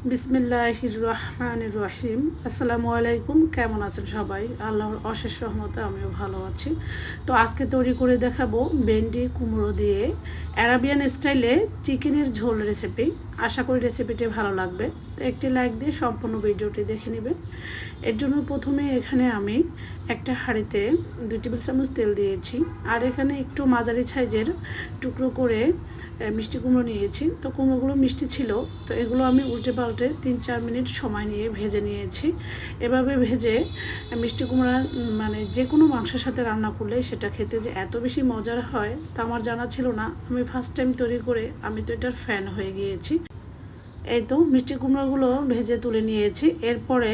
বিসমিল্লাহির রহমানির রহিম। আসসালামু আলাইকুম। কেমন আছেন সবাই? আল্লাহর অশেষ রহমতে আমিও ভালো আছি। তো আজকে তৈরি করে দেখাবো ভেন্ডি কুমড়ো দিয়ে অ্যারাবিয়ান স্টাইলে চিকেনের ঝোল রেসিপি। আশা করি রেসিপিটি ভালো লাগবে। তো একটি লাইক দিয়ে সম্পূর্ণ ভিডিওটি দেখে নেবেন। এর জন্য প্রথমে এখানে আমি একটা হাঁড়িতে 2 টেবিল চামচ তেল দিয়েছি, আর এখানে একটু মাঝারি সাইজের টুকরো করে মিষ্টি কুমড়ো নিয়েছি। তো কুমড়োগুলো মিষ্টি ছিল, তো এগুলো আমি উল্টে পাল্টে 3-4 মিনিট সময় নিয়ে ভেজে নিয়েছি। এভাবে ভেজে মিষ্টি কুমড়া মানে যে কোনো মাংসের সাথে রান্না করলে সেটা খেতে যে এত বেশি মজার হয় তা আমার জানা ছিল না। আমি ফার্স্ট টাইম তৈরি করে আমি তো এটার ফ্যান হয়ে গিয়েছি। এই তো মিষ্টি কুমড়োগুলো ভেজে তুলে নিয়েছি। এরপরে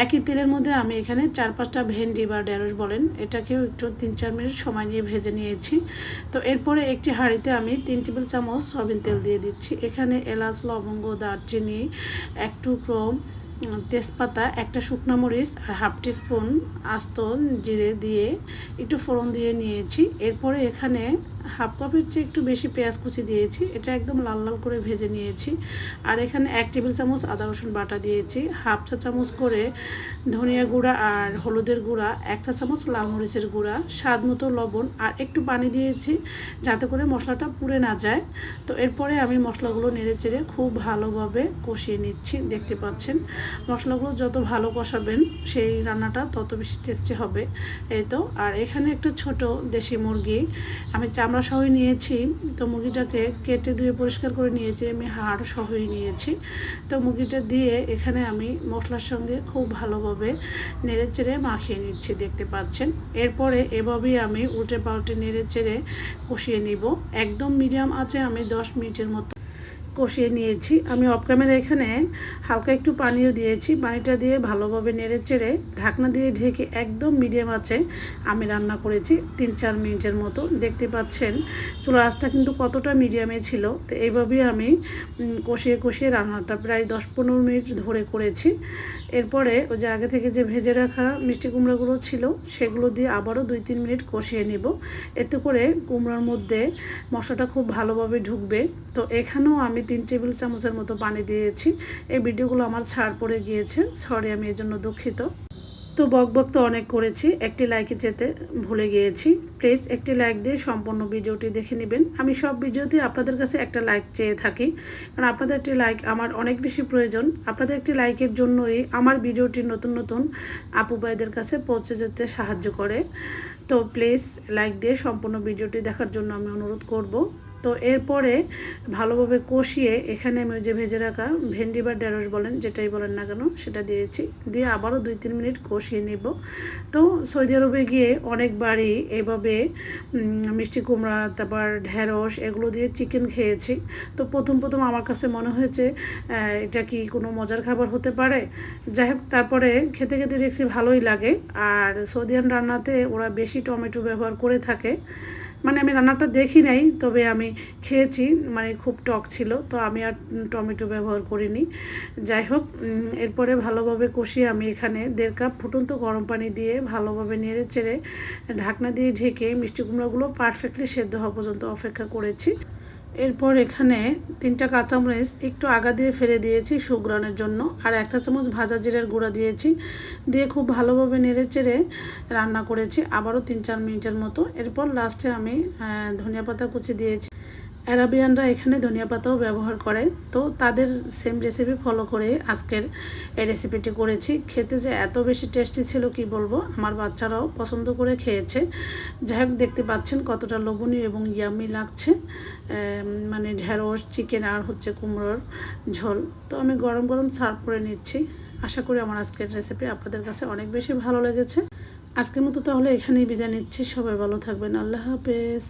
একই তেলের মধ্যে আমি এখানে 4-5টা ভেন্ডি বা ঢেঁড়স বলেন, এটাকেও একটু 3-4 মিনিট সময় নিয়ে ভেজে নিয়েছি। তো এরপরে একটি হাঁড়িতে আমি 3 টেবিল চামচ সয়াবিন তেল দিয়ে দিচ্ছি। এখানে এলাচ, লবঙ্গ, দারচিনি, এক টুকরো তেজপাতা, একটা শুকনো মরিচ আর হাফ টিস্পুন আস্ত জিরে দিয়ে একটু ফোড়ন দিয়ে নিয়েছি। এরপরে এখানে হাফ কাপের চেয়ে একটু বেশি পেঁয়াজ কুচি দিয়েছি, এটা একদম লাল লাল করে ভেজে নিয়েছি। আর এখানে 1 টেবিল চামচ আদা রসুন বাটা দিয়েছি, হাফ চা চামচ করে ধনিয়া গুঁড়া আর হলুদের গুঁড়া, 1 চা চামচ লাল মরিচের গুঁড়া, স্বাদ মতো লবণ আর একটু পানি দিয়েছি যাতে করে মশলাটা পুড়ে না যায়। তো এরপরে আমি মশলাগুলো নেড়ে চেড়ে খুব ভালোভাবে কষিয়ে নিচ্ছি। দেখতে পাচ্ছেন মশলাগুলো যত ভালো কষাবেন সেই রান্নাটা তত বেশি টেস্টি হবে। এই তো, আর এখানে একটা ছোট দেশি মুরগি আমি চামড়া সহই নিয়েছি। তো মুরগিটাকে কেটে ধুয়ে পরিষ্কার করে নিয়েছি, আমি হাড় সহই নিয়েছি। তো মুরগিটা দিয়ে এখানে আমি মশলার সঙ্গে খুব ভালোভাবে নেড়ে চেড়ে মাখিয়ে নিচ্ছি, দেখতে পাচ্ছেন। এরপরে এভাবেই আমি উল্টে পাল্টে নেড়ে চেড়ে কষিয়ে নিব। একদম মিডিয়াম আঁচে আমি 10 মিনিটের মতো কষিয়ে নিয়েছি। আমি অফ ক্যামেরা এখানে হালকা একটু পানিও দিয়েছি। পানিটা দিয়ে ভালোভাবে নেড়ে চেড়ে ঢাকনা দিয়ে ঢেকে একদম মিডিয়াম আঁচে আমি রান্না করেছি 3-4 মিনিটের মতো। দেখতে পাচ্ছেন চুলার আঁচটা কিন্তু কতটা মিডিয়ামে ছিল। তো এইভাবেই আমি কষিয়ে কষিয়ে রান্নাটা প্রায় 10-15 মিনিট ধরে করেছি। এরপরে ওই যে আগে থেকে যে ভেজে রাখা মিষ্টি কুমড়াগুলো ছিল সেগুলো দিয়ে আবারও 2-3 মিনিট কষিয়ে নেব। এতে করে কুমড়ার মধ্যে মশলাটা খুব ভালোভাবে ঢুকবে। তো এখানেও আমি 3 টেবিল চামচের মতো পানি দিয়েছি। এই ভিডিওগুলো আমার ছাড় পড়ে গিয়েছে, সরি, আমি এর জন্য দুঃখিত। তো বক তো অনেক করেছি, একটি লাইকে যেতে ভুলে গিয়েছি। প্লিজ একটি লাইক দিয়ে সম্পূর্ণ ভিডিওটি দেখে নেবেন। আমি সব ভিডিওতে আপনাদের কাছে একটা লাইক চেয়ে থাকি, কারণ আপনাদের একটি লাইক আমার অনেক বেশি প্রয়োজন। আপনাদের একটি লাইকের জন্যই আমার ভিডিওটি নতুন নতুন আপু ভাইদের কাছে পৌঁছে যেতে সাহায্য করে। তো প্লিজ লাইক দিয়ে সম্পূর্ণ ভিডিওটি দেখার জন্য আমি অনুরোধ করব। তো এরপরে ভালোভাবে কষিয়ে এখানে আমি ওই যে ভেজে রাখা ভেন্ডি বা ঢেঁড়স বলেন, যেটাই বলেন না কেন, সেটা দিয়েছি। দিয়ে আবারও 2-3 মিনিট কষিয়ে নেব। তো সৌদি আরবে গিয়ে অনেকবারই এভাবে মিষ্টি কুমড়া, তারপর ঢেঁড়স এগুলো দিয়ে চিকেন খেয়েছি। তো প্রথম আমার কাছে মনে হয়েছে এটা কি কোনো মজার খাবার হতে পারে। যাই হোক, তারপরে খেতে খেতে দেখছি ভালোই লাগে। আর সৌদিয়ান রান্নাতে ওরা বেশি টমেটো ব্যবহার করে থাকে। মানে আমি রান্নাটা দেখি নাই, তবে আমি খেয়েছি, মানে খুব টক ছিল, তো আমি আর টমেটো ব্যবহার করিনি। যাই হোক, এরপরে ভালোভাবে কষিয়ে আমি এখানে 1.5 কাপ ফুটন্ত গরম পানি দিয়ে ভালোভাবে নেড়ে চেড়ে ঢাকনা দিয়ে ঢেকে মিষ্টি কুমড়াগুলো পারফেক্টলি সেদ্ধ হওয়া পর্যন্ত অপেক্ষা করেছি। এরপর এখানে 3টা কাঁচামরিচ একটু আগা দিয়ে ফেলে দিয়েছি সুঘ্রাণের জন্য, আর 1 চা চামচ ভাজা জিরার গুঁড়া দিয়েছি। দিয়ে খুব ভালোভাবে নেড়ে চেড়ে রান্না করেছি আবারও 3-4 মিনিটের মতো। এরপর লাস্টে আমি ধনিয়া পাতা কুচি দিয়েছি। অ্যারাবিয়ানরা এখানে ধনিয়া পাতাও ব্যবহার করে, তো তাদের সেম রেসিপি ফলো করে আজকের এই রেসিপিটি করেছি। খেতে যে এত বেশি টেস্টি ছিল কি বলবো, আমার বাচ্চারাও পছন্দ করে খেয়েছে। যাই হোক, দেখতে পাচ্ছেন কতটা লোভনীয় এবং ইয়ামি লাগছে, মানে ঢেঁড়স, চিকেন আর হচ্ছে কুমড়োর ঝোল। তো আমি গরম গরম সার্ভ করে নিচ্ছি। আশা করি আমার আজকের রেসিপি আপনাদের কাছে অনেক বেশি ভালো লেগেছে। আজকের মতো তাহলে এখানেই বিদায় নিচ্ছি। সবাই ভালো থাকবেন। আল্লাহ হাফেজ।